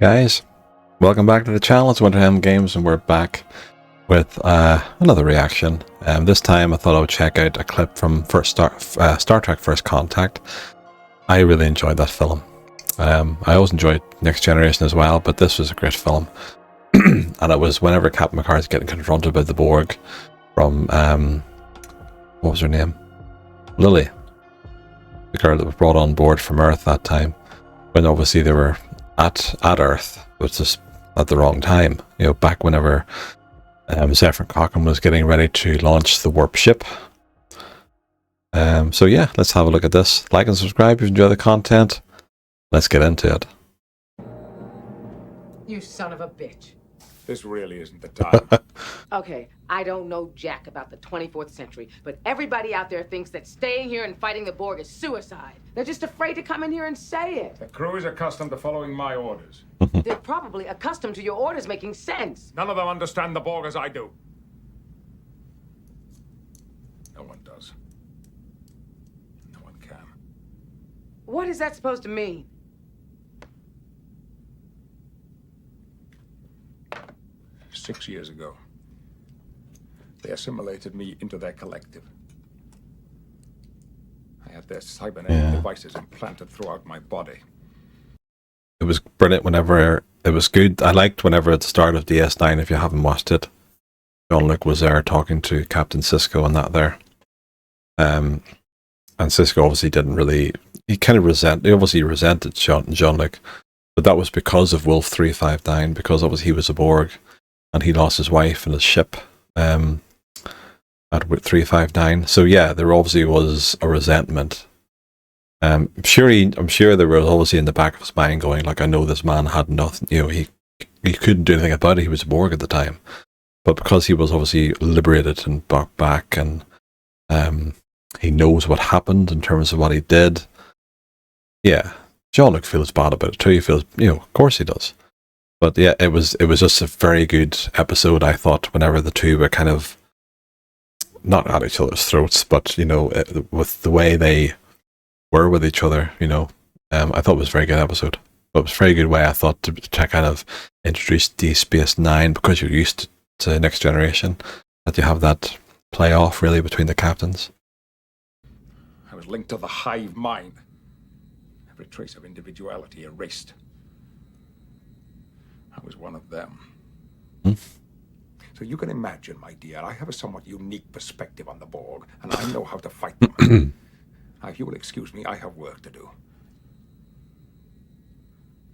Guys, welcome back to the channel. It's WinterhelmGames and we're back with another reaction. This time I thought I would check out a clip from Star Trek First Contact. I really enjoyed that film. I always enjoyed Next Generation as well, but this was a great film. And it was whenever Captain Picard's getting confronted by the Borg from, what was her name? Lilly. The girl that was brought on board from Earth that time. When obviously they were at Earth, but just at the wrong time. You know, back whenever Zephyr Cochrane was getting ready to launch the warp ship. So yeah, let's have a look at this. Like and subscribe if you enjoy the content. Let's get into it. You son of a bitch. This really isn't the time. Okay, I don't know jack about the 24th century, but everybody out there thinks that staying here and fighting the Borg is suicide. They're just afraid to come in here and say it. The crew is accustomed to following my orders. They're probably accustomed to your orders making sense. None of them understand the Borg as I do. No one does. No one can. What is that supposed to mean? Six years ago, they assimilated me into their collective. I had their cybernetic devices implanted throughout my body. It was brilliant whenever it was good. I liked whenever at the start of DS9, if you haven't watched it, Jean-Luc was there talking to Captain Sisko and that there. And Sisko obviously didn't really, he obviously resented Jean-Luc, but that was because of Wolf 359, because obviously he was a Borg. And he lost his wife and his ship at 359. So yeah, there obviously was a resentment. I'm sure there was obviously in the back of his mind going, like, I know this man had nothing, you know, he couldn't do anything about it. He was a Borg at the time. But because he was obviously liberated and brought back, and he knows what happened in terms of what he did. Yeah, Jean-Luc feels bad about it too. He feels, you know, of course he does. But yeah, it was just a very good episode, I thought, whenever the two were kind of not at each other's throats, but, you know, with the way they were with each other, you know, I thought it was a very good episode. But it was a very good way, I thought, to kind of introduce Deep Space Nine, because you're used to Next Generation, that you have that play-off, really, between the captains. I was linked to the hive mind. Every trace of individuality erased. I was one of them. So you can imagine, my dear, I have a somewhat unique perspective on the Borg, and I know how to fight them. Now, if you will excuse me, I have work to do.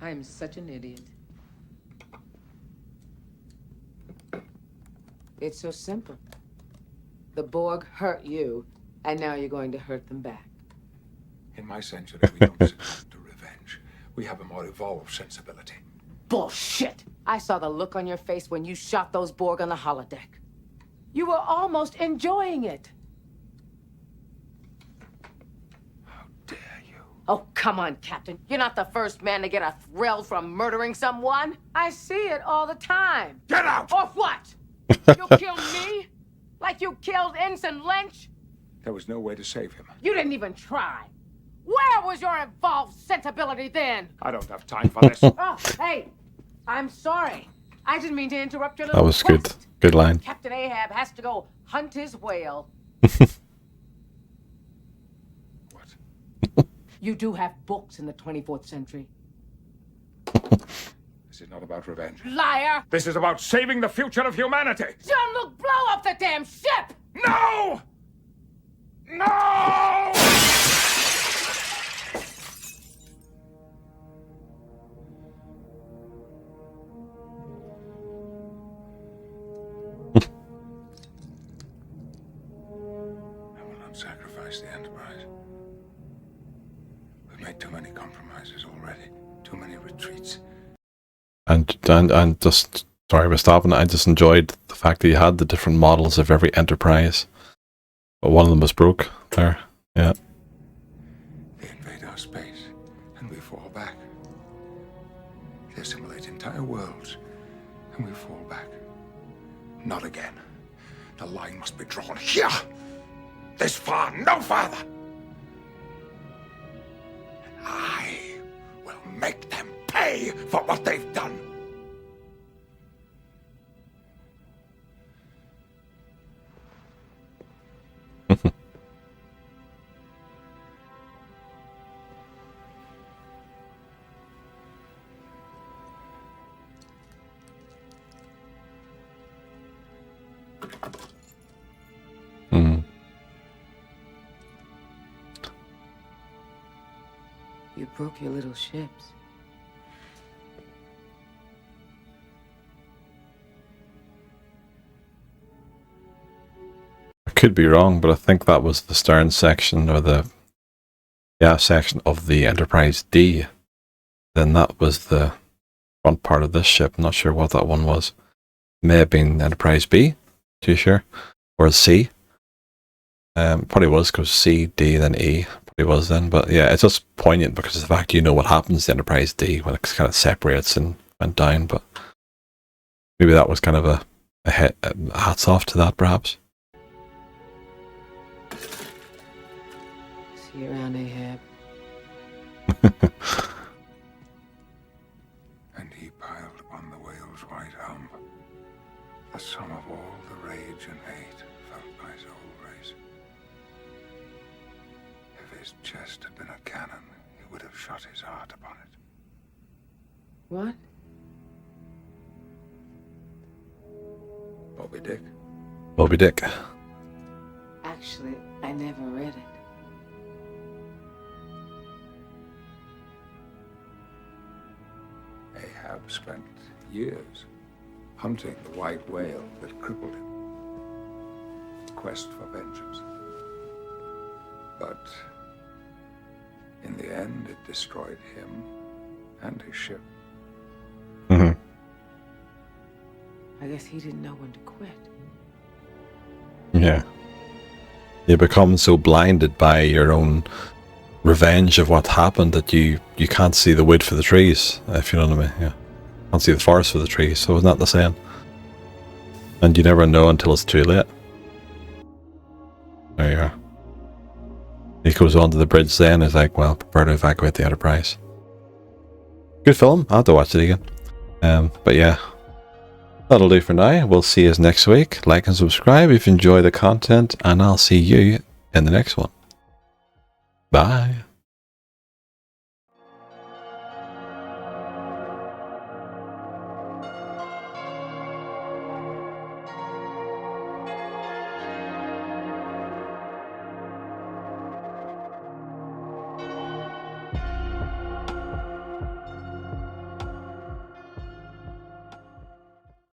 I am such an idiot. It's so simple. The Borg hurt you, and now you're going to hurt them back. In my century, we don't succumb to revenge. We have a more evolved sensibility. Bullshit! I saw the look on your face when you shot those Borg on the holodeck. You were almost enjoying it. How dare you? Oh, come on, Captain. You're not the first man to get a thrill from murdering someone. I see it all the time. Get out! Or what? You killed me? Like you killed Ensign Lynch? There was no way to save him. You didn't even try. Where was your evolved sensibility then? I don't have time for this. Oh, hey, I'm sorry. I didn't mean to interrupt your little That was good. quest. Good line. Captain Ahab has to go hunt his whale. What? You do have books in the 24th century. This is not about revenge. Liar! This is about saving the future of humanity! Jean-Luc, blow up the damn ship! No! No! I will not sacrifice the Enterprise. We've made too many compromises already. Too many retreats. And just, sorry for stopping, I just enjoyed the fact that you had the different models of every Enterprise. But one of them was broke there. Yeah. They invade our space, and we fall back. They assimilate entire worlds, and we fall back. Not again. The line must be drawn here. This far, no farther. And I will make them pay. pay for what they've done. You broke your little ships. I could be wrong, but I think that was the stern section, or the section of the Enterprise D. Then that was the front part of this ship. I'm not sure what that one was. May have been Enterprise B. Too sure, or C. Probably was, because C, D, then E. Probably was then, but yeah, it's just poignant because of the fact you know what happens to Enterprise D when it kind of separates and went down. But maybe that was kind of a hats off to that, perhaps. See you around, Ahab. And he piled upon the whale's white helm the sum of all the rage and hate felt by his whole race. If his chest had been a cannon, he would have shot his heart upon it. What? Moby Dick. Moby Dick. Actually, I never read it. Ahab spent years hunting the white whale that crippled him. Quest for vengeance. But in the end, it destroyed him and his ship. Mm-hmm. I guess he didn't know when to quit. Yeah. You become so blinded by your own revenge of what happened that you can't see the wood for the trees, if you know what I mean. Yeah. Can't see the forest for the trees, so isn't that the saying? And you never know until it's too late. There you are. He goes onto the bridge then, is like, well, prepare to evacuate the Enterprise. Good film, I'll have to watch it again. But yeah, that'll do for now. We'll see you next week. Like and subscribe if you enjoy the content, and I'll see you in the next one. Bye.